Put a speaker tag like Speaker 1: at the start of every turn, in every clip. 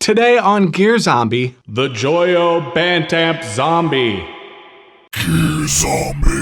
Speaker 1: Today on GearZombie, the Joyo Amps Zombie.
Speaker 2: GearZombie.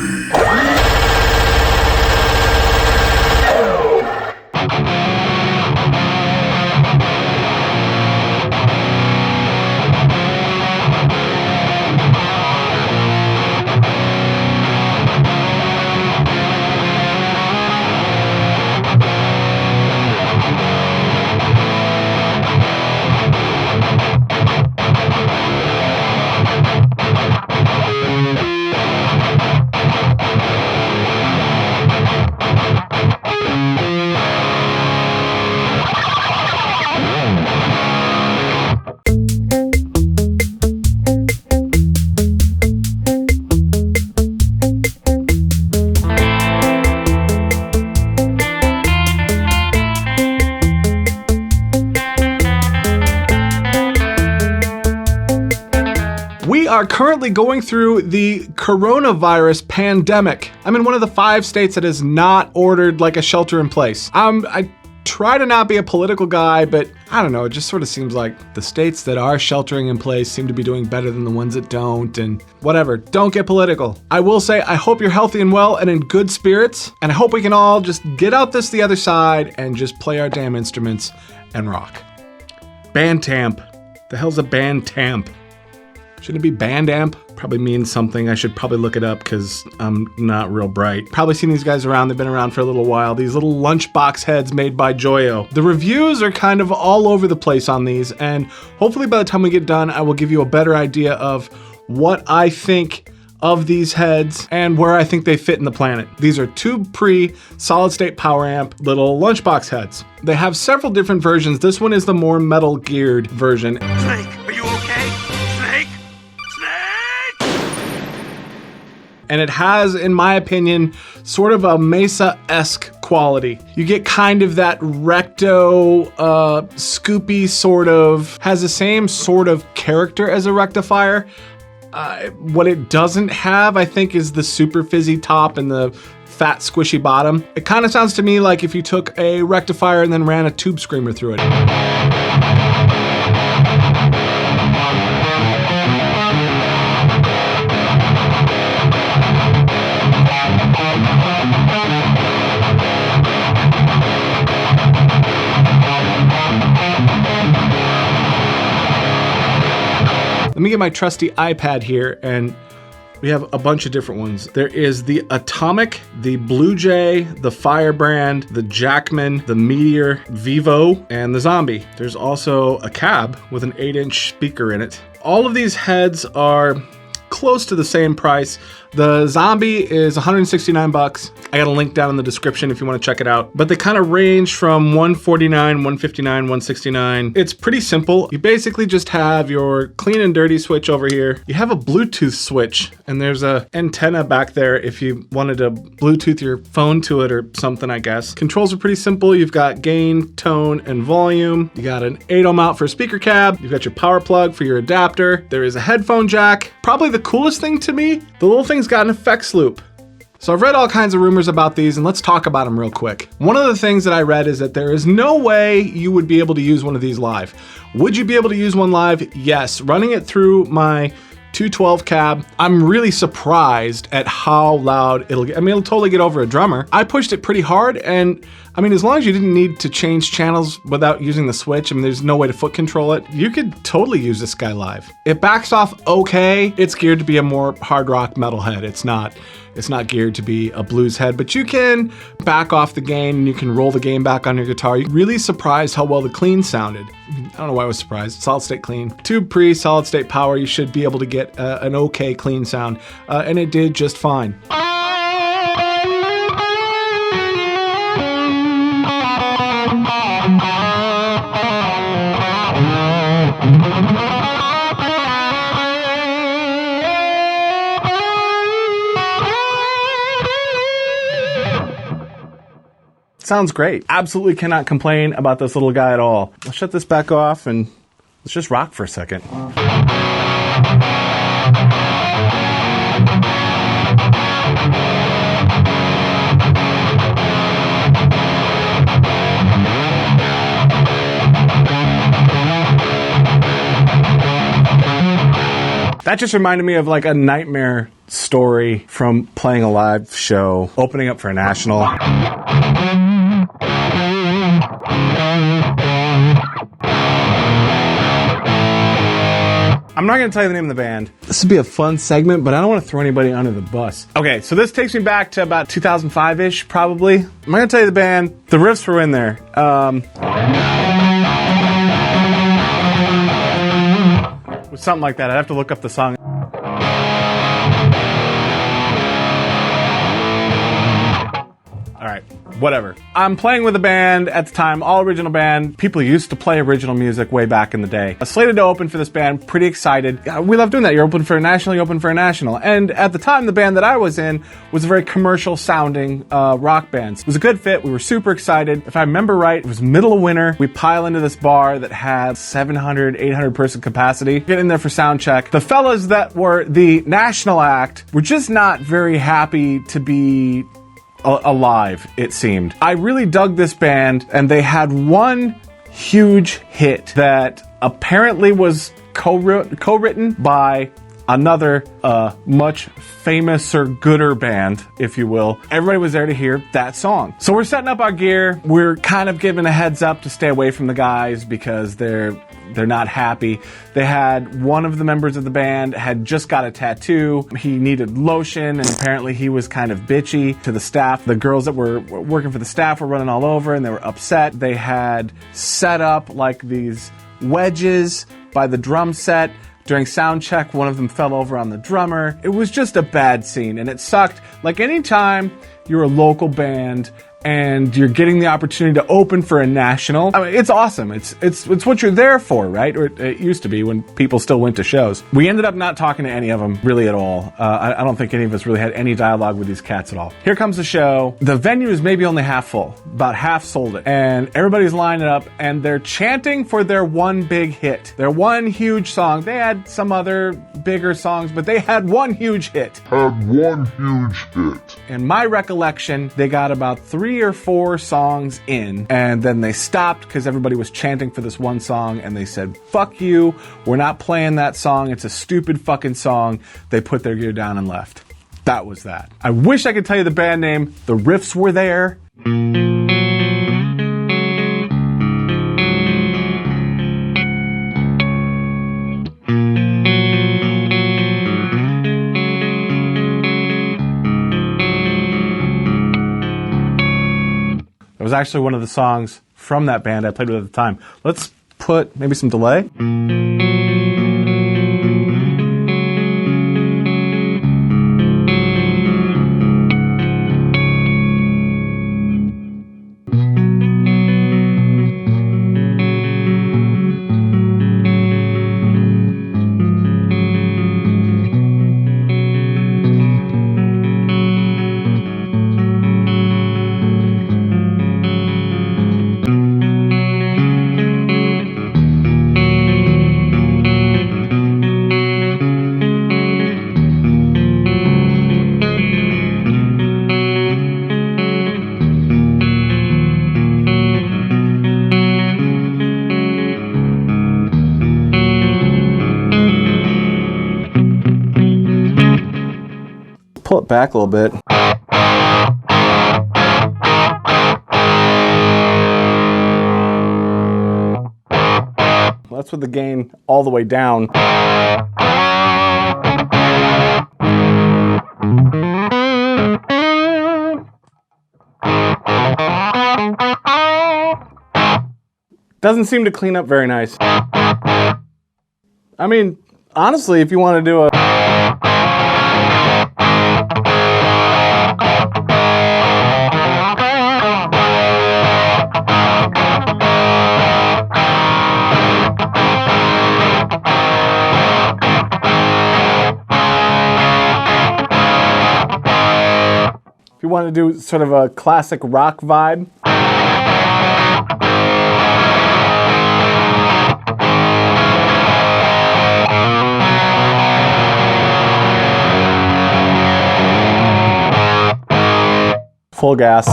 Speaker 1: We are currently going through the coronavirus pandemic. I'm in one of the 5 states that has not ordered like a shelter in place. I try to not be a political guy, but I don't know, it just sort of seems like the states that are sheltering in place seem to be doing better than the ones that don't, and whatever, don't get political. I will say, I hope you're healthy and well and in good spirits, and I hope we can all just get out the other side and just play our damn instruments and rock. Bandtamp. The hell's a bandtamp? Shouldn't it be band amp? Probably means something. I should probably look it up because I'm not real bright. Probably seen these guys around. They've been around for a little while. These little lunchbox heads made by Joyo. The reviews are kind of all over the place on these, and hopefully by the time we get done, I will give you a better idea of what I think of these heads and where I think they fit in the planet. These are 2 solid state power amp little lunchbox heads. They have several different versions. This one is the more metal geared version.
Speaker 2: Snake, are you okay? Snake?
Speaker 1: And it has, in my opinion, sort of a Mesa-esque quality. You get kind of that recto, scoopy sort of, has the same sort of character as a rectifier. What it doesn't have, I think, is the super fizzy top and the fat squishy bottom. It kind of sounds to me like if you took a rectifier and then ran a tube screamer through it. Let me get my trusty iPad here, and we have a bunch of different ones. There is the Atomic, the Blue Jay, the Firebrand, the Jackman, the Meteor, Vivo, and the Zombie. There's also a cab with an 8-inch speaker in it. All of these heads are close to the same price. The Zombie is $169. I got a link down in the description if you want to check it out. But they kind of range from $149, $159, $169. It's pretty simple. You basically just have your clean and dirty switch over here. You have a Bluetooth switch, and there's a antenna back there if you wanted to Bluetooth your phone to it or something, I guess. Controls are pretty simple. You've got gain, tone, and volume. You got an 8-ohm out for a speaker cab. You've got your power plug for your adapter. There is a headphone jack. Probably the coolest thing to me, the little thing's got an effects loop. So I've read all kinds of rumors about these, and let's talk about them real quick. One of the things that I read is that there is no way you would be able to use one of these live. Would you be able to use one live? Yes. Running it through my 212 cab, I'm really surprised at how loud it'll get. I mean, it'll totally get over a drummer. I pushed it pretty hard, and I mean, as long as you didn't need to change channels without using the switch, I mean, there's no way to foot control it, you could totally use this guy live. It backs off okay. It's geared to be a more hard rock metal head. It's not geared to be a blues head, but you can back off the gain and you can roll the gain back on your guitar. You're really surprised how well the clean sounded. I don't know why I was surprised. Solid state clean. 2 solid state power, you should be able to get an okay clean sound, and it did just fine. Sounds great. Absolutely cannot complain about this little guy at all. I'll shut this back off and let's just rock for a second. That just reminded me of like a nightmare story from playing a live show, opening up for a national. I'm not going to tell you the name of the band. This would be a fun segment, but I don't want to throw anybody under the bus. Okay, so this takes me back to about 2005-ish, probably. I'm not going to tell you the band. The riffs were in there. Something like that. I'd have to look up the song. All right, whatever. I'm playing with a band at the time, all original band. People used to play original music way back in the day. Slated to open for this band, pretty excited. We love doing that. You're open for a national, you open for a national. And at the time, the band that I was in was a very commercial sounding rock band. It was a good fit. We were super excited. If I remember right, it was middle of winter. We pile into this bar that had 700, 800 person capacity. Get in there for sound check. The fellas that were the national act were just not very happy to be alive, it seemed. I really dug this band, and they had one huge hit that apparently was co-written by another much famouser, gooder band, if you will. Everybody was there to hear that song. So we're setting up our gear. We're kind of giving a heads up to stay away from the guys because they're not happy. They had one of the members of the band had just got a tattoo. He needed lotion, and apparently he was kind of bitchy to the staff. The girls that were working for the staff were running all over, and they were upset. They had set up like these wedges by the drum set. During sound check, one of them fell over on the drummer. It was just a bad scene, and it sucked. Like, anytime you're a local band and you're getting the opportunity to open for a national, I mean, it's awesome. It's what you're there for, right? Or it used to be when people still went to shows. We ended up not talking to any of them really at all. I don't think any of us really had any dialogue with these cats at all. Here comes the show. The venue is maybe only half full. About half sold it. And everybody's lining up, and they're chanting for their one big hit. Their one huge song. They had some other bigger songs, but they had one huge hit. In my recollection, they got about 3 or 4 songs in, and then they stopped because everybody was chanting for this one song, and they said, fuck you, we're not playing that song, it's a stupid fucking song. They put their gear down and left. That was that. I wish I could tell you the band name. The riffs were there. It was actually one of the songs from that band I played with at the time. Let's put maybe some delay. Pull it back a little bit. That's with the gain all the way down. Doesn't seem to clean up very nice. I mean, honestly, if you want to do a want to do sort of a classic rock vibe. Full gas.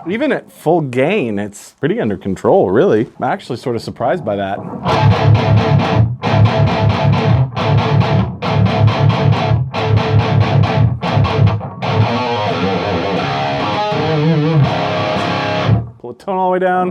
Speaker 1: Even at full gain, it's pretty under control, really. I'm actually sort of surprised by that. Pull the tone all the way down.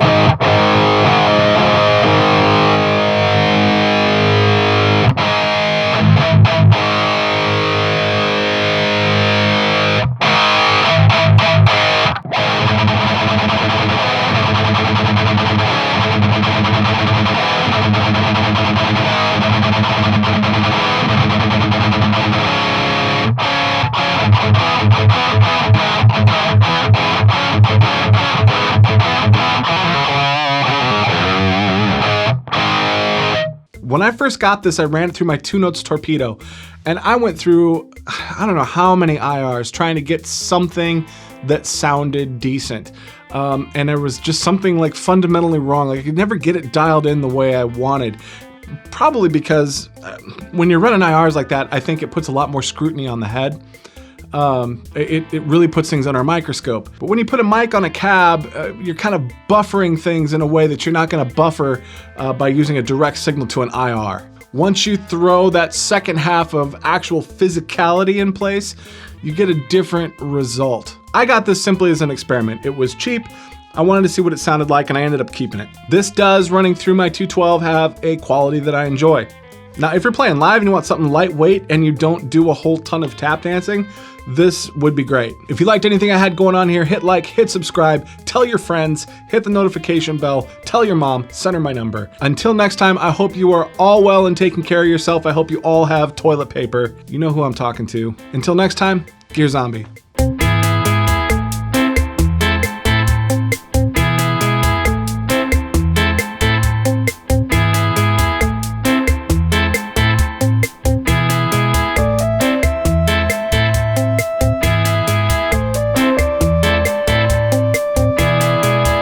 Speaker 1: When I first got this, I ran it through my 2-notes torpedo, and I went through, I don't know how many IRs trying to get something that sounded decent. And there was just something like fundamentally wrong. Like I could never get it dialed in the way I wanted. Probably because when you're running IRs like that, I think it puts a lot more scrutiny on the head. It really puts things under a microscope. But when you put a mic on a cab, you're kind of buffering things in a way that you're not going to buffer by using a direct signal to an IR. Once you throw that second half of actual physicality in place, you get a different result. I got this simply as an experiment. It was cheap. I wanted to see what it sounded like, and I ended up keeping it. This does, running through my 212, have a quality that I enjoy. Now, if you're playing live and you want something lightweight and you don't do a whole ton of tap dancing, this would be great. If you liked anything I had going on here, hit like, hit subscribe, tell your friends, hit the notification bell, tell your mom, send her my number. Until next time, I hope you are all well and taking care of yourself. I hope you all have toilet paper. You know who I'm talking to. Until next time, GearZombie.